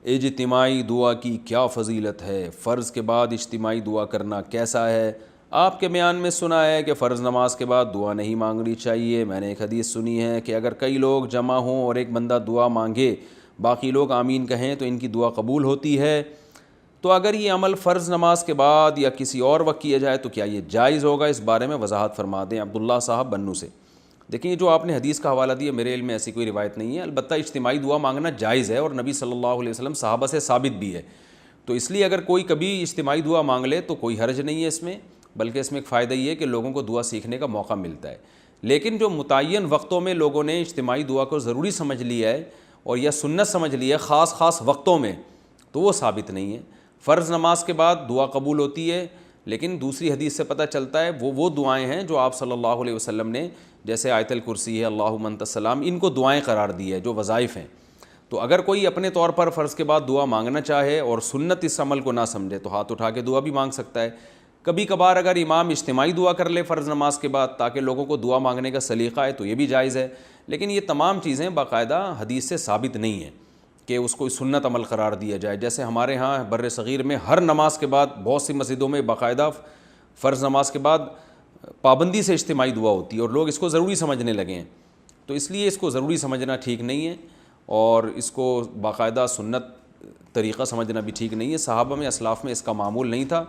اجتماعی دعا کی کیا فضیلت ہے، فرض کے بعد اجتماعی دعا کرنا کیسا ہے؟ آپ کے بیان میں سنا ہے کہ فرض نماز کے بعد دعا نہیں مانگنی چاہیے۔ میں نے ایک حدیث سنی ہے کہ اگر کئی لوگ جمع ہوں اور ایک بندہ دعا مانگے، باقی لوگ آمین کہیں تو ان کی دعا قبول ہوتی ہے۔ تو اگر یہ عمل فرض نماز کے بعد یا کسی اور وقت کیا جائے تو کیا یہ جائز ہوگا؟ اس بارے میں وضاحت فرما دیں عبداللہ صاحب بنو سے۔ دیکھیں یہ جو آپ نے حدیث کا حوالہ دیا، میرے علم میں ایسی کوئی روایت نہیں ہے، البتہ اجتماعی دعا مانگنا جائز ہے اور نبی صلی اللہ علیہ وسلم صحابہ سے ثابت بھی ہے۔ تو اس لیے اگر کوئی کبھی اجتماعی دعا مانگ لے تو کوئی حرج نہیں ہے اس میں، بلکہ اس میں ایک فائدہ یہ ہے کہ لوگوں کو دعا سیکھنے کا موقع ملتا ہے۔ لیکن جو متعین وقتوں میں لوگوں نے اجتماعی دعا کو ضروری سمجھ لیا ہے اور یا سنت سمجھ لیا ہے خاص وقتوں میں، تو وہ ثابت نہیں ہے۔ فرض نماز کے بعد دعا قبول ہوتی ہے، لیکن دوسری حدیث سے پتہ چلتا ہے وہ دعائیں ہیں جو آپ صلی اللہ علیہ وسلم نے، جیسے آیت الکرسی ہے، اللہم انت السلام، ان کو دعائیں قرار دی ہے جو وظائف ہیں۔ تو اگر کوئی اپنے طور پر فرض کے بعد دعا مانگنا چاہے اور سنت اس عمل کو نہ سمجھے تو ہاتھ اٹھا کے دعا بھی مانگ سکتا ہے۔ کبھی کبھار اگر امام اجتماعی دعا کر لے فرض نماز کے بعد تاکہ لوگوں کو دعا مانگنے کا سلیقہ ہے تو یہ بھی جائز ہے، لیکن یہ تمام چیزیں باقاعدہ حدیث سے ثابت نہیں ہیں کہ اس کو سنت عمل قرار دیا جائے۔ جیسے ہمارے ہاں بر صغیر میں ہر نماز کے بعد بہت سی مسجدوں میں باقاعدہ فرض نماز کے بعد پابندی سے اجتماعی دعا ہوتی ہے اور لوگ اس کو ضروری سمجھنے لگے ہیں۔ تو اس لیے اس کو ضروری سمجھنا ٹھیک نہیں ہے اور اس کو باقاعدہ سنت طریقہ سمجھنا بھی ٹھیک نہیں ہے۔ صحابہ میں اسلاف میں اس کا معمول نہیں تھا،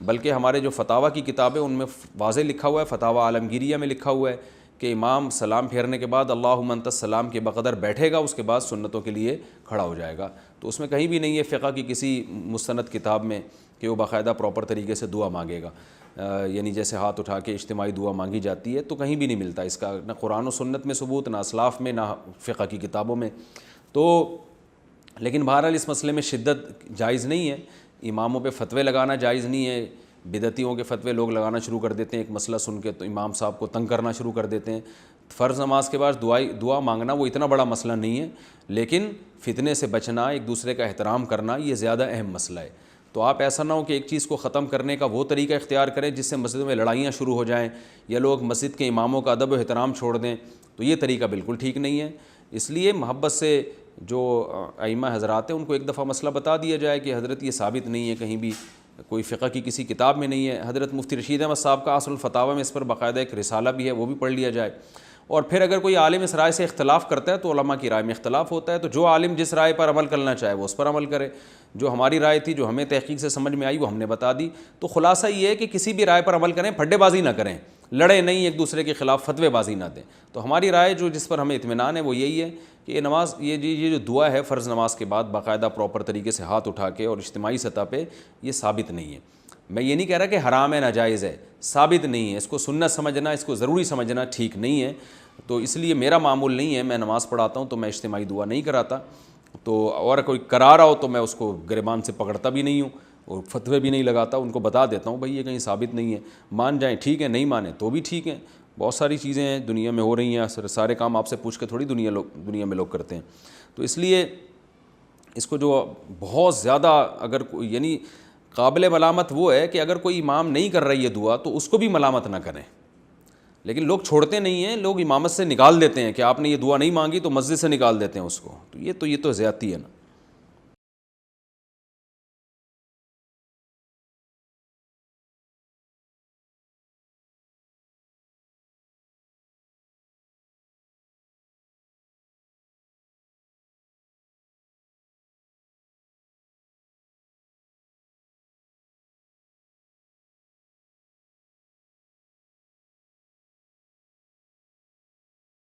بلکہ ہمارے جو فتاویٰ کی کتابیں ان میں واضح لکھا ہوا ہے، فتاویٰ عالمگیریہ میں لکھا ہوا ہے کہ امام سلام پھیرنے کے بعد اللہم انت السلام کے بقدر بیٹھے گا، اس کے بعد سنتوں کے لیے کھڑا ہو جائے گا۔ تو اس میں کہیں بھی نہیں ہے فقہ کی کسی مستند کتاب میں کہ وہ باقاعدہ پراپر طریقے سے دعا مانگے گا، یعنی جیسے ہاتھ اٹھا کے اجتماعی دعا مانگی جاتی ہے، تو کہیں بھی نہیں ملتا اس کا، نہ قرآن و سنت میں ثبوت، نہ اسلاف میں، نہ فقہ کی کتابوں میں۔ تو لیکن بہرحال اس مسئلے میں شدت جائز نہیں ہے، اماموں پہ فتوے لگانا جائز نہیں ہے۔ بدعتیوں کے فتوے لوگ لگانا شروع کر دیتے ہیں، ایک مسئلہ سن کے تو امام صاحب کو تنگ کرنا شروع کر دیتے ہیں۔ فرض نماز کے بعد دعا مانگنا وہ اتنا بڑا مسئلہ نہیں ہے، لیکن فتنے سے بچنا، ایک دوسرے کا احترام کرنا، یہ زیادہ اہم مسئلہ ہے۔ تو آپ ایسا نہ ہو کہ ایک چیز کو ختم کرنے کا وہ طریقہ اختیار کریں جس سے مسجدوں میں لڑائیاں شروع ہو جائیں یا لوگ مسجد کے اماموں کا ادب و احترام چھوڑ دیں، تو یہ طریقہ بالکل ٹھیک نہیں ہے۔ اس لیے محبت سے جو ائمہ حضرات ہیں ان کو ایک دفعہ مسئلہ بتا دیا جائے کہ حضرت یہ ثابت نہیں ہے، کہیں بھی کوئی فقہ کی کسی کتاب میں نہیں ہے۔ حضرت مفتی رشید احمد صاحب کا اصل الفتاوی میں اس پر باقاعدہ ایک رسالہ بھی ہے، وہ بھی پڑھ لیا جائے۔ اور پھر اگر کوئی عالم اس رائے سے اختلاف کرتا ہے تو علماء کی رائے میں اختلاف ہوتا ہے، تو جو عالم جس رائے پر عمل کرنا چاہے وہ اس پر عمل کرے۔ جو ہماری رائے تھی، جو ہمیں تحقیق سے سمجھ میں آئی، وہ ہم نے بتا دی۔ تو خلاصہ یہ ہے کہ کسی بھی رائے پر عمل کریں، پھڈے بازی نہ کریں، لڑیں نہیں، ایک دوسرے کے خلاف فتوے بازی نہ دیں۔ تو ہماری رائے جو جس پر ہمیں اطمینان ہے وہ یہی ہے کہ یہ نماز، یہ جو دعا ہے فرض نماز کے بعد باقاعدہ پراپر طریقے سے ہاتھ اٹھا کے اور اجتماعی سطح پہ، یہ ثابت نہیں ہے۔ میں یہ نہیں کہہ رہا کہ حرام ہے، ناجائز ہے، ثابت نہیں ہے۔ اس کو سنت سمجھنا، اس کو ضروری سمجھنا ٹھیک نہیں ہے۔ تو اس لیے میرا معمول نہیں ہے، میں نماز پڑھاتا ہوں تو میں اجتماعی دعا نہیں کراتا، تو اور کوئی کرا رہا ہو تو میں اس کو گریبان سے پکڑتا بھی نہیں ہوں اور فتوے بھی نہیں لگاتا، ان کو بتا دیتا ہوں بھائی یہ کہیں ثابت نہیں ہے، مان جائیں ٹھیک ہے، نہیں مانیں تو بھی ٹھیک ہے۔ بہت ساری چیزیں ہیں دنیا میں ہو رہی ہیں، سارے کام آپ سے پوچھ کے تھوڑی دنیا میں لوگ کرتے ہیں۔ تو اس لیے اس کو جو بہت زیادہ اگر یعنی قابل ملامت وہ ہے کہ اگر کوئی امام نہیں کر رہی ہے دعا تو اس کو بھی ملامت نہ کریں، لیکن لوگ چھوڑتے نہیں ہیں، لوگ امامت سے نکال دیتے ہیں کہ آپ نے یہ دعا نہیں مانگی تو مسجد سے نکال دیتے ہیں اس کو، تو یہ تو زیادتی ہے نا۔